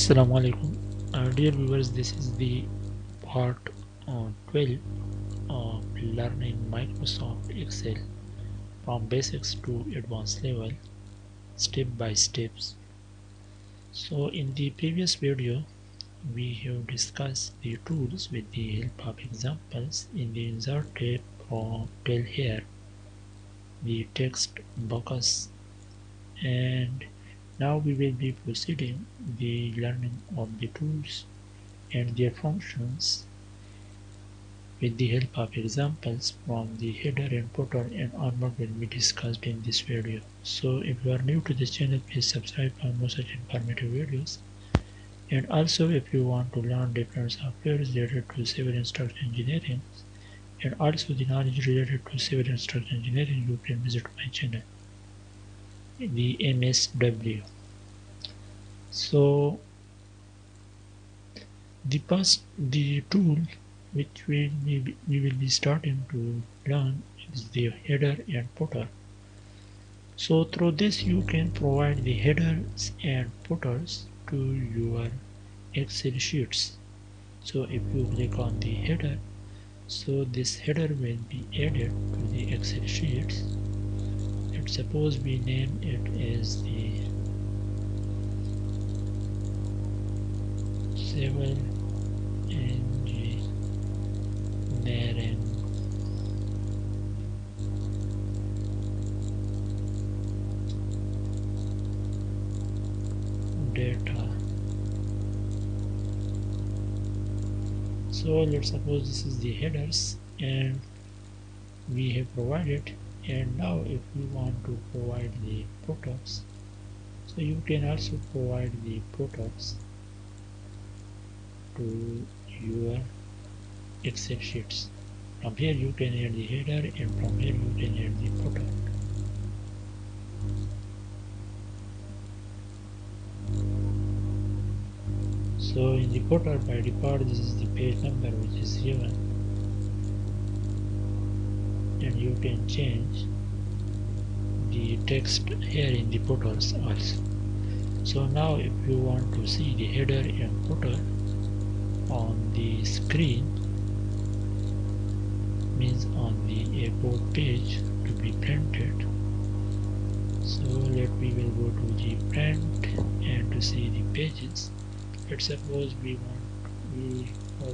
Assalamu alaikum. Dear viewers, this is the part 12 of learning Microsoft Excel from basics to advanced level, step by steps. So in the previous video, we have discussed the tools with the help of examples in the insert tab from tell here, the text box, and now we will be proceeding the learning of the tools and their functions with the help of examples from the header and footer and onward will be discussed in this video. So if you are new to this channel, please subscribe for more such informative videos. And also if you want to learn different softwares related to civil and structural engineering and also the knowledge related to civil and structural engineering, you can visit my channel, the MSW. So the tool which we will be starting to learn is the header and footer. So through this you can provide the headers and footers to your Excel sheets. So if you click on the header, so this header will be added to the Excel sheets. And suppose we name it as the civil engineering data. So let's suppose this is the headers and we have provided, and now if we want to provide the footers, so you can also provide the footers to your Excel sheets. From here you can add the header and from here you can add the footer. So in the footer by default this is the page number which is given, and you can change the text here in the footers also. So now if you want to see the header and footer on the screen, means on the A4 page to be printed, so we will go to the print and to see the pages. Let's suppose we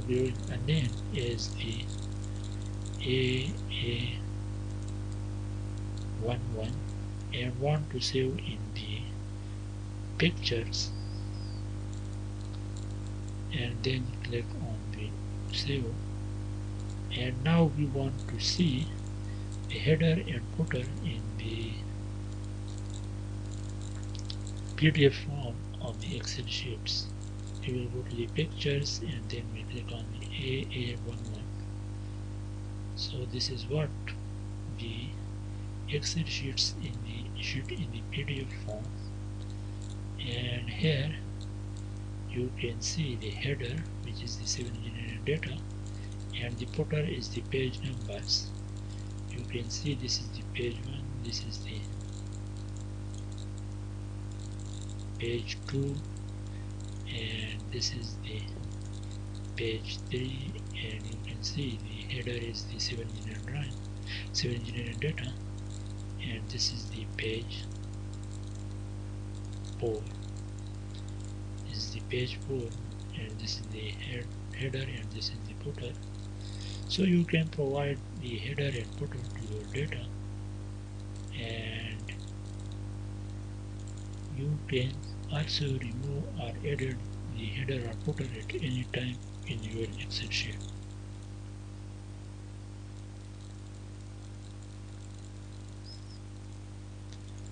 give a name as the AA11 and want to save in the pictures, and then click on the save. And now we want to see the header and footer in the PDF form of the Excel sheets. We will go to the pictures and then we click on the AA11. So this is what the Excel sheets in the PDF form, and here you can see the header which is the civil engineering data, and the footer is the page numbers. You can see this is the page 1, this is the page 2, and this is the page 3, and you can see the header is the civil engineering data, and this is the page 4. This is the page 4, and this is the header and this is the footer. So you can provide the header and footer to your data, and you can also remove or edit the header or footer at any time in your Excel sheet.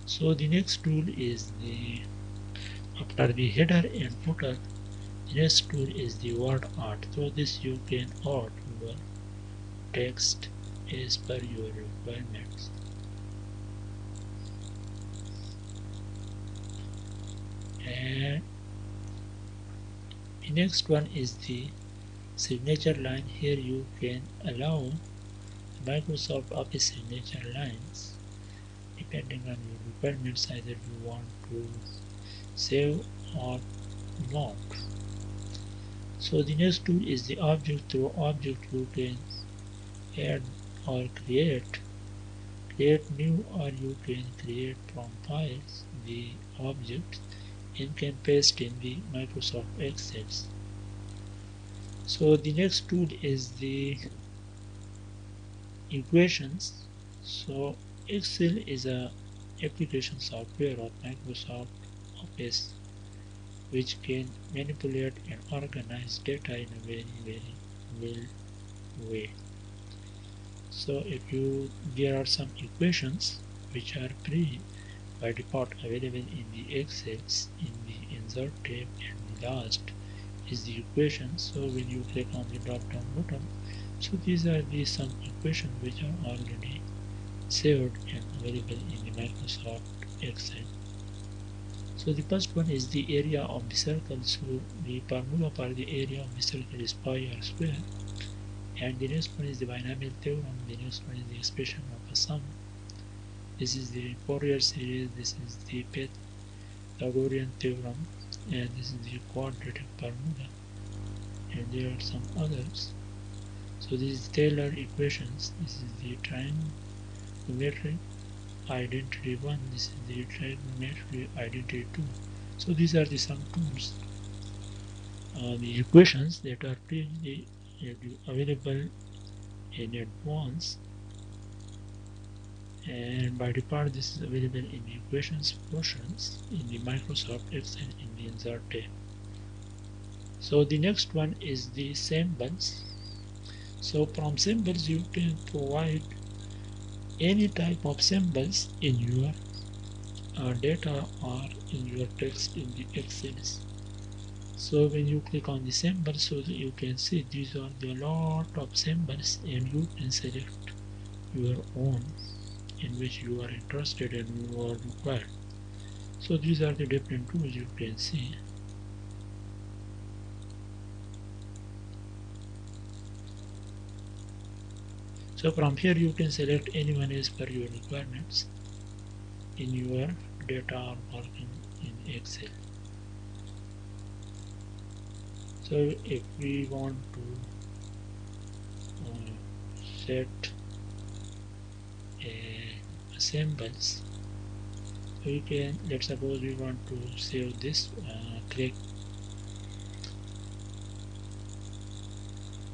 So the next tool is after the header and footer, the next tool is the word art. So this you can add your text as per your requirements. And the next one is the signature line. Here you can allow Microsoft Office signature lines depending on your requirements. Either you want to save or not. So the next tool is the object. Through object you can add or create new, or you can create from files the objects and can paste in the Microsoft Excel. So the next tool is the equations. So Excel is a application software of Microsoft Office which can manipulate and organize data in a very well way. So if you there are some equations which are free by default available in the Excel in the insert tab, and the last is the equation. So when you click on the drop down button, so these are the some equations which are already saved and available in the Microsoft Excel. So the first one is the area of the circle. So the formula for the area of the circle is pi r square, and the next one is the binomial theorem. The next one is the expression of a sum. This is the Fourier series. This is the Pythagorean theorem, and this is the quadratic formula, and there are some others. So this is Taylor equations. This is the trigonometric identity 1. This is the trigonometric identity 2. So these are the some tools, the equations that are previously available in advance, and by default this is available in the equations portions in the Microsoft Excel in the insert tab. So the next one is the symbols. So from symbols you can provide any type of symbols in your data or in your text in the Excel. So when you click on the symbols, so you can see these are the lot of symbols, and you can select your own in which you are interested and you are required. So these are the different tools you can see. So from here you can select anyone as per your requirements in your data or working in Excel. So if we want to set symbols, so you can, let's suppose we want to save this, click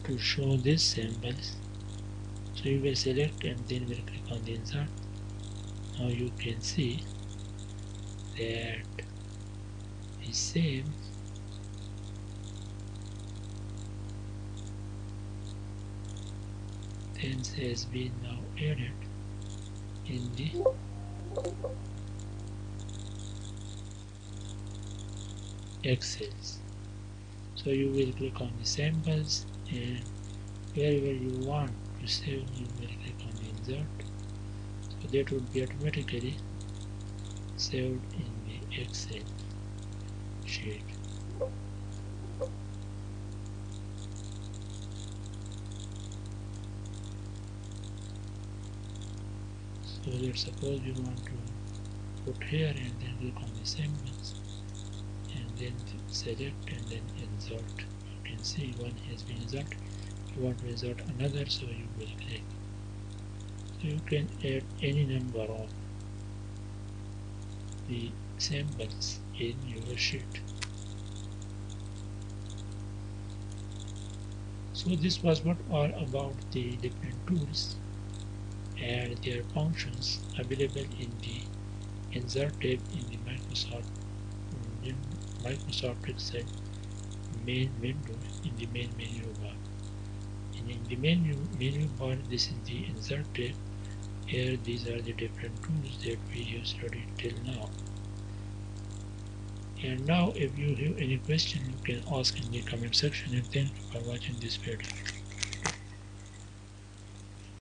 to show these symbols. So you will select and then we'll click on the insert. Now you can see that the same things has been now added in the Excel. So you will click on the symbols, and wherever you want to save you will click on the insert. So that would be automatically saved in the Excel sheet. So let's suppose we want to put here and then click on the symbols and then select and then insert. You can see one has been inserted. You want to insert another, so you will click. So you can add any number of the symbols in your sheet. So this was what all about the different tools and their functions available in the insert tab in the Microsoft Excel main window in the main menu bar. And in the menu bar, this is the insert tab. Here these are the different tools that we have studied till now. And now if you have any question, you can ask in the comment section, and thank you for watching this video.